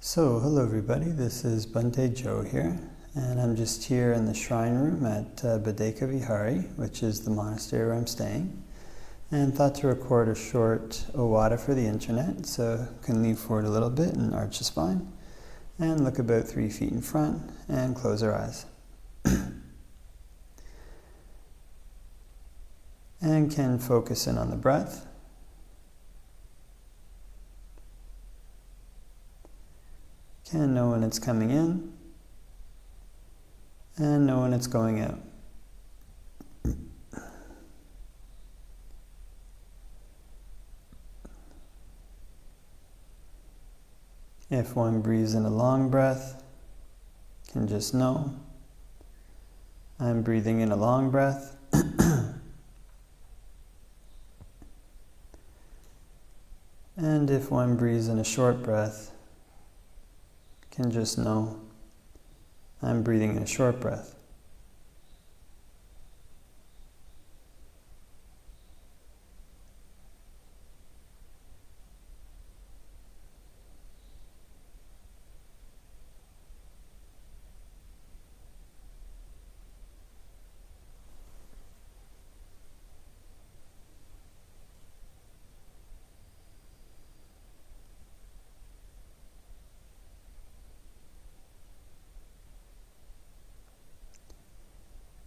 So, hello everybody, this is Bhante Joe here, and I'm just here in the shrine room at Bhante Vihari, which is the monastery where I'm staying, and thought to record a short Ovada for the internet, so can lean forward a little bit and arch the spine, and look about 3 feet in front, and close our eyes. And can focus in on the breath. Can know when it's coming in, and know when it's going out. If one breathes in a long breath, can just know, I'm breathing in a long breath. And if one breathes in a short breath, can just know, I'm breathing in a short breath.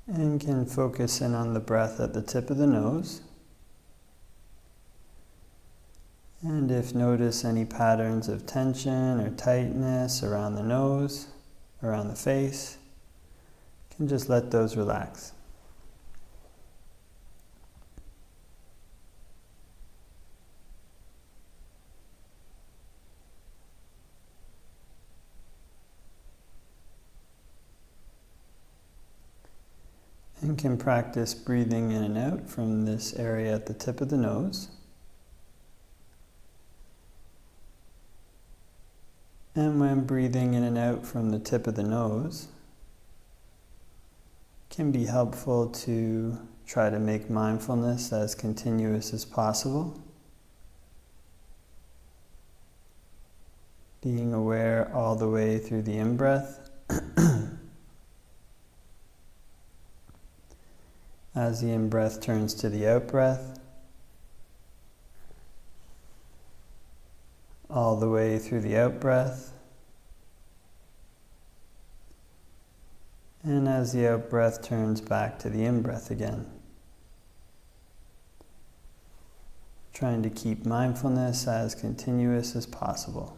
And can focus in on the breath at the tip of the nose. And if notice any patterns of tension or tightness around the nose, around the face, can just let those relax. And can practice breathing in and out from this area at the tip of the nose. And when breathing in and out from the tip of the nose, it can be helpful to try to make mindfulness as continuous as possible. Being aware all the way through the in-breath. As the in-breath turns to the out-breath, all the way through the out-breath, and as the out-breath turns back to the in-breath again. Trying to keep mindfulness as continuous as possible.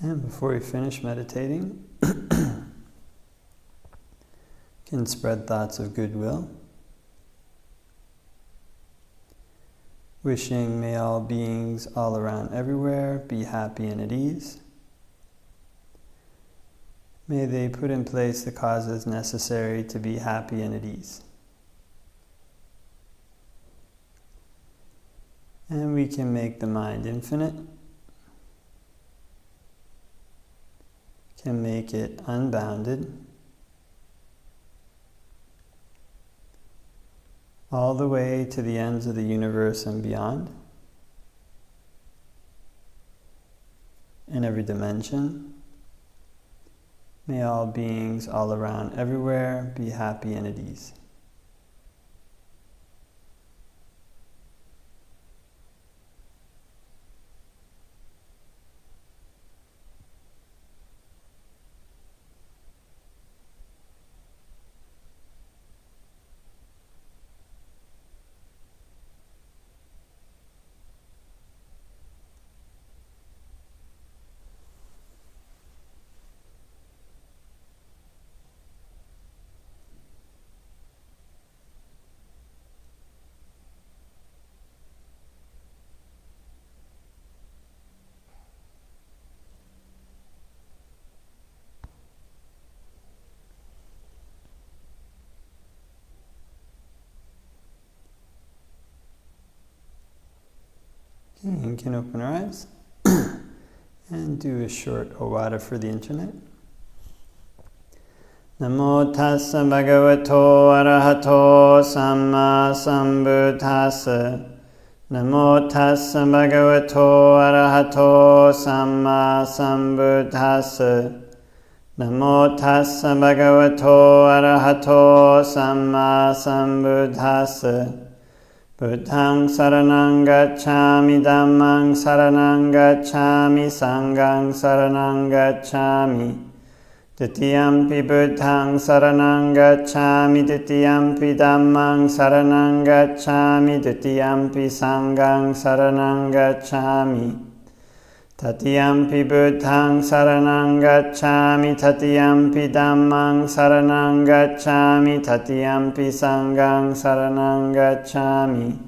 And before we finish meditating, can spread thoughts of goodwill. Wishing may all beings all around everywhere be happy and at ease. May they put in place the causes necessary to be happy and at ease. And we can make the mind infinite. Can make it unbounded, all the way to the ends of the universe and beyond, in every dimension. May all beings all around everywhere be happy and at ease. You can open our eyes and do a short Ovada for the internet. Namo tassa bhagavato arahato samma sambuddhassa. Namo tassa bhagavato arahato samma sambuddhassa. Namo tassa bhagavato arahato samma sambuddhassa. Buddhaṃ saranang gacchāmi, Dhammāṃ saranang gacchāmi, Sanghaṃ saranang gacchāmi. Titiyampi Buddhaṃ saranang gacchāmi, Titiyampi Dhammāṃ saranang gacchāmi, Titiyampi Sanghaṃ saranang gacchāmi. Tatiyampi Buddhaṃ saranang gacchāmi, Tatiyampi Dhammāṃ saranang gacchāmi, Tatiyampi Sanghaṃ saranang gacchāmi.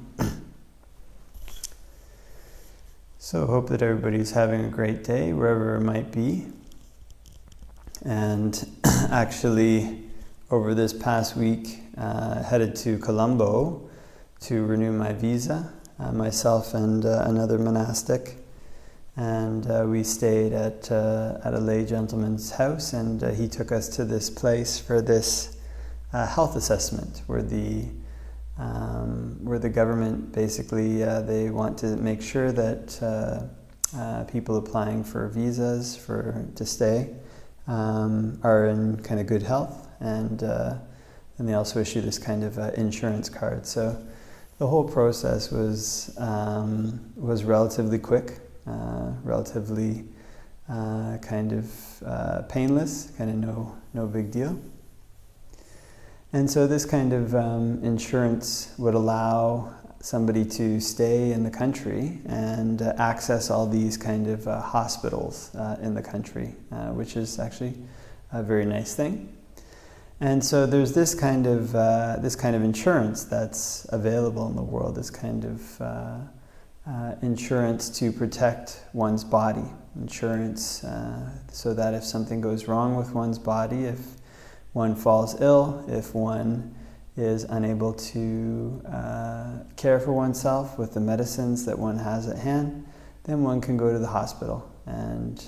So hope that everybody's having a great day wherever it might be. And actually over this past week headed to Colombo to renew my visa, myself and another monastic. And we stayed at a lay gentleman's house, and he took us to this place for this health assessment, where the government basically they want to make sure that people applying for visas to stay are in kind of good health, and they also issue this kind of insurance card. So the whole process was relatively quick. Relatively kind of painless, kind of no big deal. And so this kind of insurance would allow somebody to stay in the country and access all these kind of hospitals in the country, which is actually a very nice thing. And so there's this kind of insurance that's available in the world, this kind of insurance to protect one's body. Insurance so that if something goes wrong with one's body, if one falls ill, if one is unable to care for oneself with the medicines that one has at hand, then one can go to the hospital and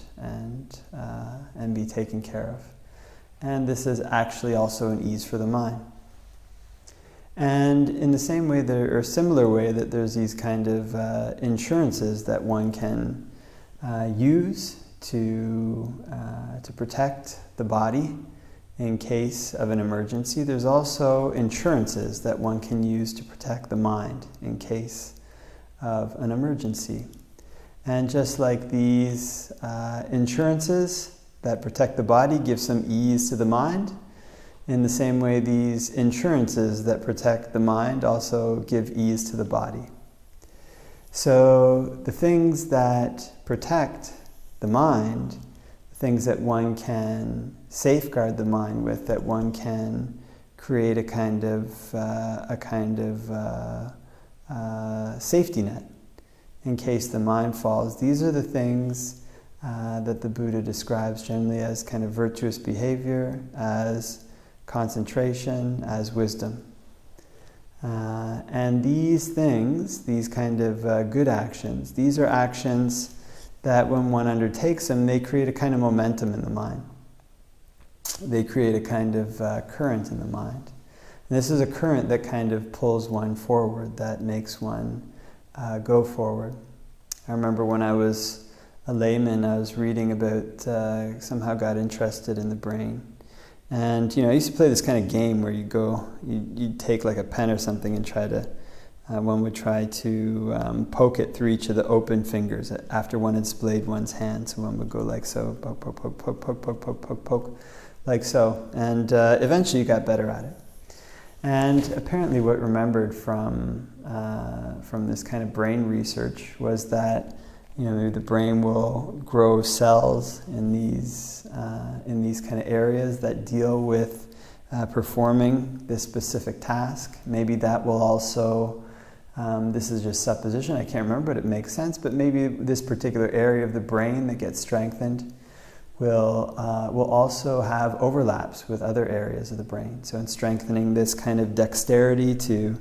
be taken care of. And this is actually also an ease for the mind. And in the same way, or similar way, that there's these kind of insurances that one can use to protect the body in case of an emergency. There's also insurances that one can use to protect the mind in case of an emergency. And just like these insurances that protect the body give some ease to the mind, in the same way, these insurances that protect the mind also give ease to the body. So the things that protect the mind, the things that one can safeguard the mind with, that one can create a kind of safety net in case the mind falls. These are the things that the Buddha describes generally as kind of virtuous behavior, as concentration, as wisdom. And these things, these kind of good actions, these are actions that when one undertakes them, they create a kind of momentum in the mind. They create a kind of current in the mind. And this is a current that kind of pulls one forward, that makes one go forward. I remember when I was a layman, I was reading about, somehow got interested in the brain. And, I used to play this kind of game where you'd take like a pen or something and try to, one would try to poke it through each of the open fingers after one had splayed one's hand. So one would go like so, poke, poke, poke, poke, poke, poke, poke, poke, poke, like so. And eventually you got better at it. And apparently what remembered from this kind of brain research was that the brain will grow cells in these kind of areas that deal with performing this specific task. Maybe that will also, this is just supposition, I can't remember, but it makes sense, but maybe this particular area of the brain that gets strengthened will also have overlaps with other areas of the brain. So in strengthening this kind of dexterity to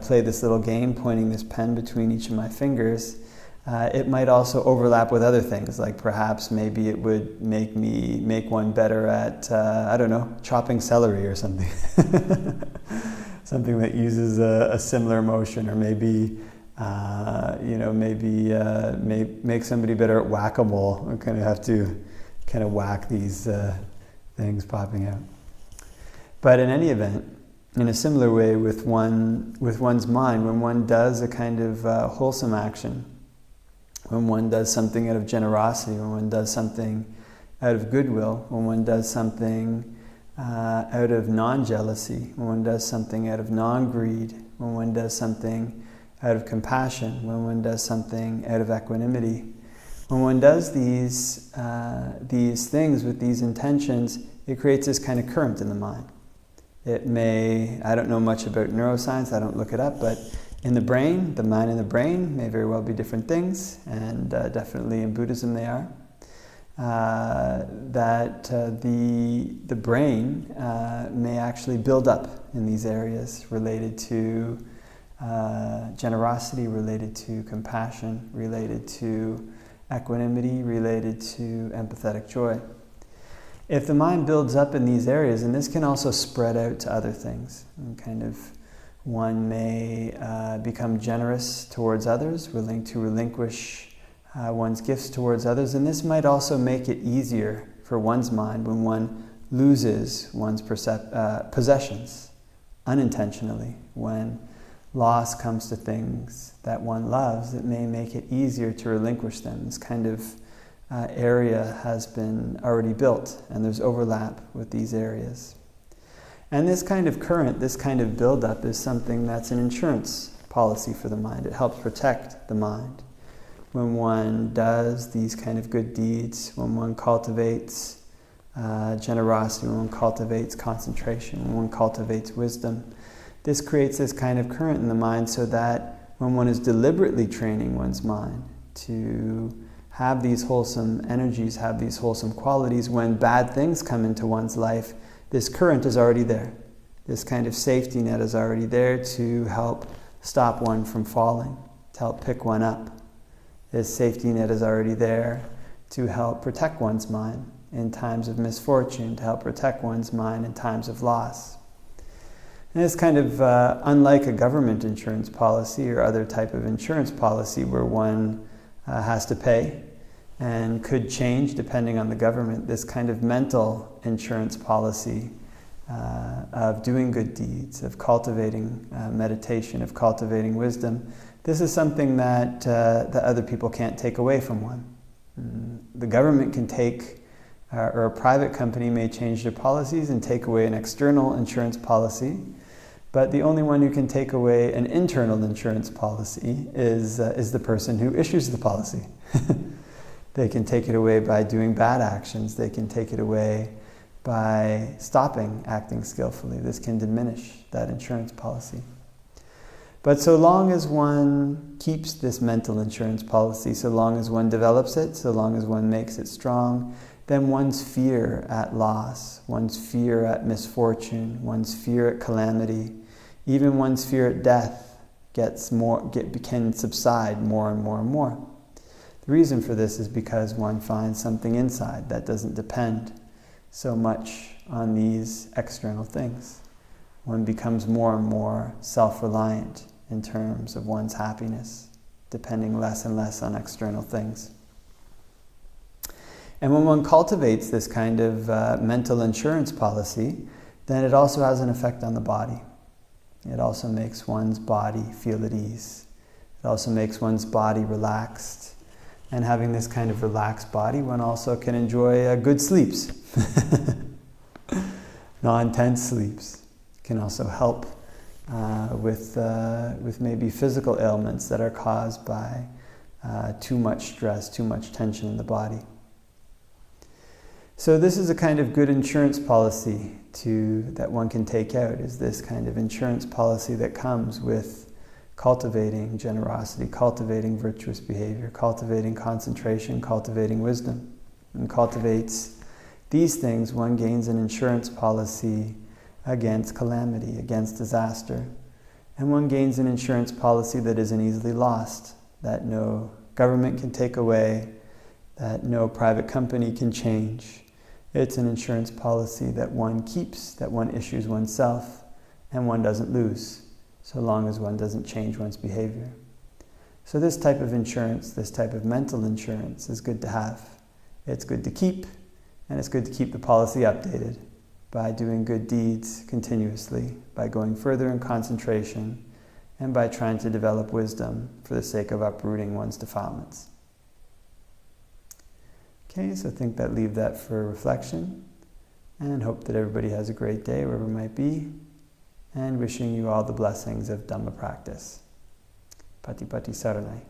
play this little game, pointing this pen between each of my fingers, It might also overlap with other things, like perhaps maybe it would make one better at, I don't know, chopping celery or something. Something that uses a similar motion, or maybe, make somebody better at whack-a-mole. We kind of have to kind of whack these things popping out. But in any event, in a similar way with one's mind, when one does a kind of wholesome action, when one does something out of generosity, when one does something out of goodwill, when one does something out of non-jealousy, when one does something out of non-greed, when one does something out of compassion, when one does something out of equanimity, when one does these things with these intentions, it creates this kind of current in the mind. It may, I don't know much about neuroscience, I don't look it up, but in the brain, the mind and the brain may very well be different things, and definitely in Buddhism they are. The brain may actually build up in these areas related to generosity, related to compassion, related to equanimity, related to empathetic joy. If the mind builds up in these areas, and this can also spread out to other things, and kind of one may become generous towards others, willing to relinquish one's gifts towards others, and this might also make it easier for one's mind when one loses one's possessions unintentionally. When loss comes to things that one loves, it may make it easier to relinquish them. This kind of area has been already built, and there's overlap with these areas. And this kind of current, this kind of buildup is something that's an insurance policy for the mind. It helps protect the mind. When one does these kind of good deeds, when one cultivates generosity, when one cultivates concentration, when one cultivates wisdom, this creates this kind of current in the mind, so that when one is deliberately training one's mind to have these wholesome energies, have these wholesome qualities, when bad things come into one's life, this current is already there. This kind of safety net is already there to help stop one from falling, to help pick one up. This safety net is already there to help protect one's mind in times of misfortune, to help protect one's mind in times of loss. And it's kind of unlike a government insurance policy or other type of insurance policy where one has to pay and could change depending on the government. This kind of mental insurance policy of doing good deeds, of cultivating meditation, of cultivating wisdom, this is something that other people can't take away from one. The government can take, or a private company may change their policies and take away an external insurance policy, but the only one who can take away an internal insurance policy is the person who issues the policy. They can take it away by doing bad actions. They can take it away by stopping acting skillfully. This can diminish that insurance policy. But so long as one keeps this mental insurance policy, so long as one develops it, so long as one makes it strong, then one's fear at loss, one's fear at misfortune, one's fear at calamity, even one's fear at death can subside more and more and more. The reason for this is because one finds something inside that doesn't depend so much on these external things. One becomes more and more self-reliant in terms of one's happiness, depending less and less on external things. And when one cultivates this kind of mental insurance policy, then it also has an effect on the body. It also makes one's body feel at ease. It also makes one's body relaxed. And having this kind of relaxed body, one also can enjoy good sleeps. Non-tense sleeps can also help with maybe physical ailments that are caused by too much stress, too much tension in the body. So this is a kind of good insurance policy that one can take out, is this kind of insurance policy that comes with cultivating generosity, cultivating virtuous behavior, cultivating concentration, cultivating wisdom. And cultivates these things, one gains an insurance policy against calamity, against disaster. And one gains an insurance policy that isn't easily lost, that no government can take away, that no private company can change. It's an insurance policy that one keeps, that one issues oneself, and one doesn't lose, so long as one doesn't change one's behavior. So this type of insurance, this type of mental insurance is good to have. It's good to keep, and it's good to keep the policy updated by doing good deeds continuously, by going further in concentration, and by trying to develop wisdom for the sake of uprooting one's defilements. Okay, so I think that leave that for reflection, and hope that everybody has a great day wherever it might be, and wishing you all the blessings of Dhamma practice. Pati Pati Saranai.